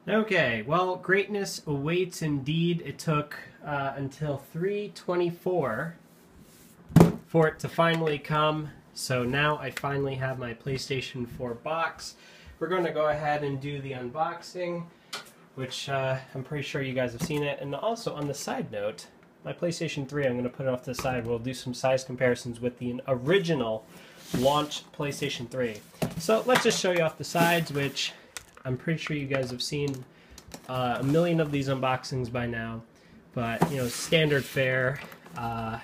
Okay, well, greatness awaits indeed. It took until 3/24 for it to finally come. So now I finally have my PlayStation 4 box. We're going to go ahead and do the unboxing, which I'm pretty sure you guys have seen it. And also, on the side note, my PlayStation 3, I'm going to put it off to the side. We'll do some size comparisons with the original launch PlayStation 3. So let's just show you off the sides, which I'm pretty sure you guys have seen a million of these unboxings by now. But, you know, standard fare. The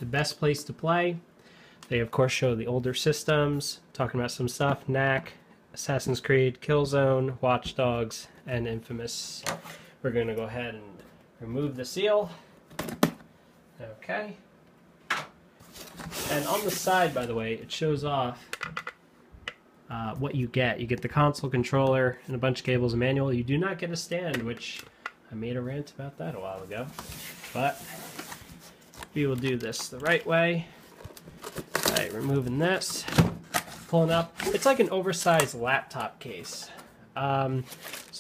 best place to play. They, of course, show the older systems, talking about some stuff. Knack, Assassin's Creed, Killzone, Watch Dogs, and Infamous. We're going to go ahead and remove the seal. Okay. And on the side, by the way, it shows off what you get. You get the console controller and a bunch of cables and manual. You do not get a stand, which I made a rant about that a while ago. But we will do this the right way. Alright, removing this. Pulling up. It's like an oversized laptop case. So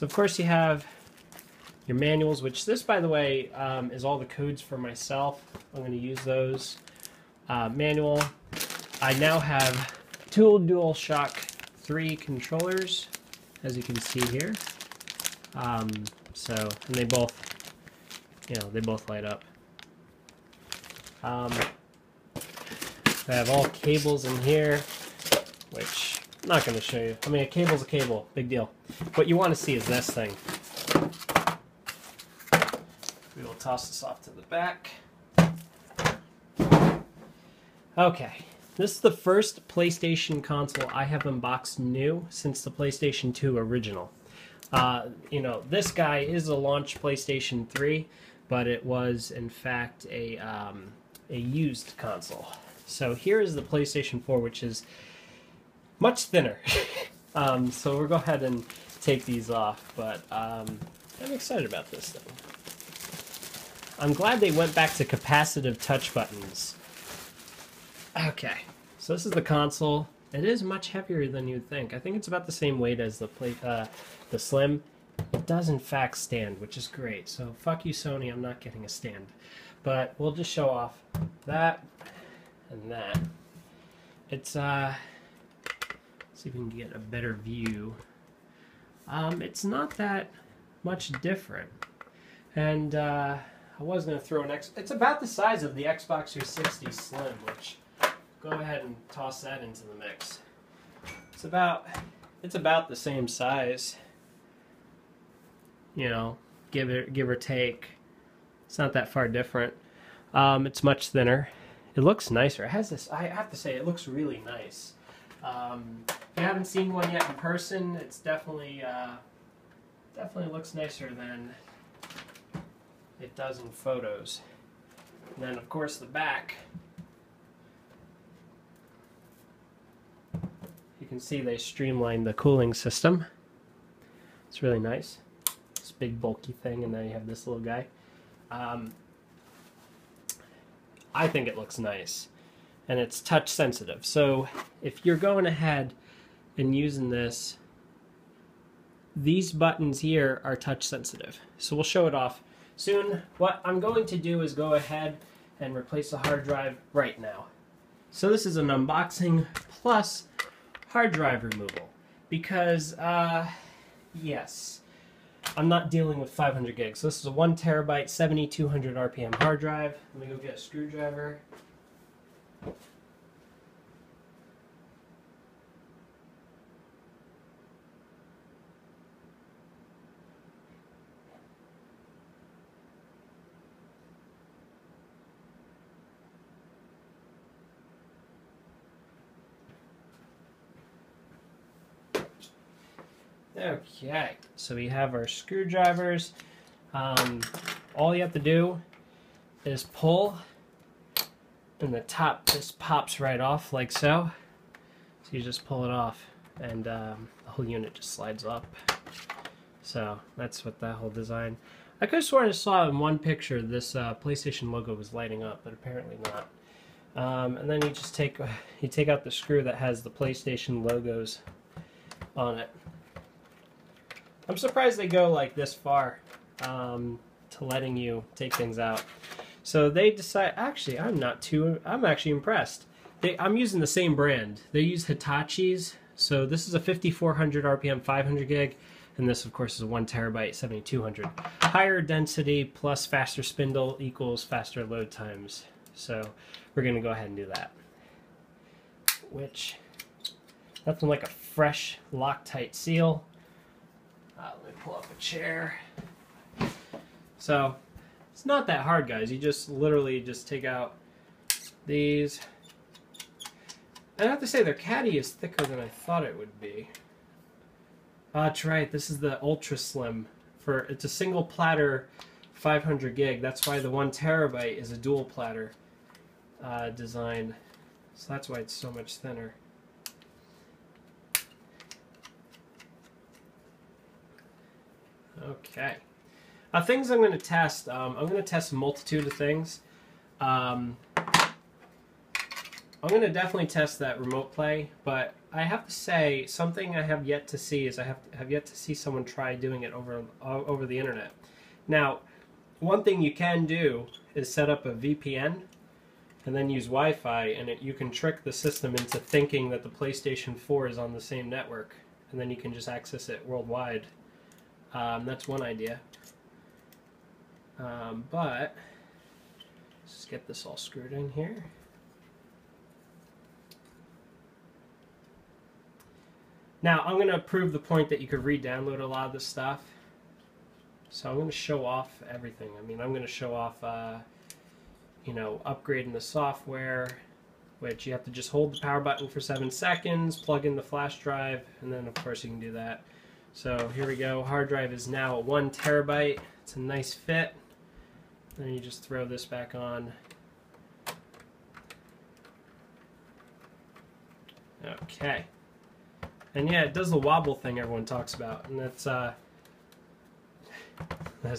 of course you have your manuals, which this, by the way, is all the codes for myself. I'm going to use those. Manual. I now have two DualShock 3 controllers, as you can see here. And they both, they both light up. I have all cables in here, which I'm not going to show you. I mean, a cable's a cable, big deal. What you want to see is this thing. We will toss this off to the back. Okay, this is the first PlayStation console I have unboxed new since the PlayStation 2 original. This guy is a launch PlayStation 3, but it was in fact a used console. So here is the PlayStation 4, which is much thinner. So we'll go ahead and take these off, but I'm excited about this thing. I'm glad they went back to capacitive touch buttons. Okay, so this is the console. It is much heavier than you'd think. I think it's about the same weight as the Slim. It does in fact stand, which is great. So fuck you, Sony, I'm not getting a stand. But we'll just show off that and that. It's let's see if we can get a better view. It's not that much different. And I was going to throw an it's about the size of the Xbox 360 Slim, which go ahead and toss that into the mix. It's about the same size. Give or take. It's not that far different. It's much thinner. It looks nicer. It has this, I have to say, it looks really nice. If you haven't seen one yet in person, it's definitely looks nicer than it does in photos. And then, of course, the back. You can see they streamlined the cooling system. It's really nice. This big bulky thing, and then you have this little guy. I think it looks nice, and it's touch sensitive. So if you're going ahead and using this, these buttons here are touch sensitive. So we'll show it off soon. What I'm going to do is go ahead and replace the hard drive right now. So this is an unboxing plus hard drive removal, because yes, I'm not dealing with 500 gigs. So this is a 1 terabyte 7200 RPM hard drive. Let me go get a screwdriver. Okay, so we have our screwdrivers. All you have to do is pull, and the top just pops right off like so. So you just pull it off, and the whole unit just slides up. So that's what that whole design. I could have sworn I saw in one picture this PlayStation logo was lighting up, but apparently not. And then you just take out the screw that has the PlayStation logos on it. I'm surprised they go like this far to letting you take things out. So they decide, actually, I'm actually impressed. I'm using the same brand. They use Hitachi's. So this is a 5400 RPM 500 gig, and this of course is a 1 terabyte 7200. Higher density plus faster spindle equals faster load times. So we're gonna go ahead and do that. Which, nothing like a fresh Loctite seal. Let me pull up a chair. So it's not that hard, guys. You just literally just take out these. I have to say their caddy is thicker than I thought it would be. That's right. This is the Ultra Slim. It's a single platter 500 gig. That's why the 1 terabyte is a dual platter design. So that's why it's so much thinner. Okay. Things I'm going to test. I'm going to test a multitude of things. I'm going to definitely test that remote play, but I have to say something I have yet to see is I have yet to see someone try doing it over the internet. Now, one thing you can do is set up a VPN and then use Wi-Fi, and you can trick the system into thinking that the PlayStation 4 is on the same network, and then you can just access it worldwide. That's one idea. But let's just get this all screwed in here. Now, I'm going to prove the point that you could re-download a lot of this stuff. So I'm going to show off everything. I mean, I'm going to show off, you know, upgrading the software, which you have to just hold the power button for 7 seconds, plug in the flash drive, and then, of course, you can do that. So here we go. Hard drive is now a 1 terabyte. It's a nice fit. Then you just throw this back on. Okay. And yeah, it does the wobble thing everyone talks about, and that's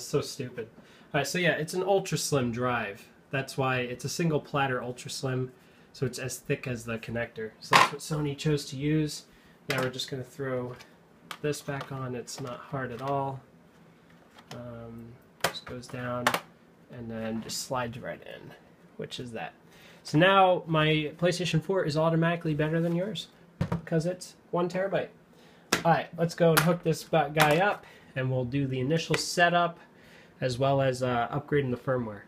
so stupid. Alright, so yeah, it's an ultra slim drive. That's why it's a single platter ultra slim, so it's as thick as the connector. So that's what Sony chose to use. Now we're just going to throw this back on. It's not hard at all. Just goes down and then just slides right in, which is that. So now my PlayStation 4 is automatically better than yours because it's 1 terabyte. Alright, let's go and hook this guy up, and we'll do the initial setup as well as upgrading the firmware.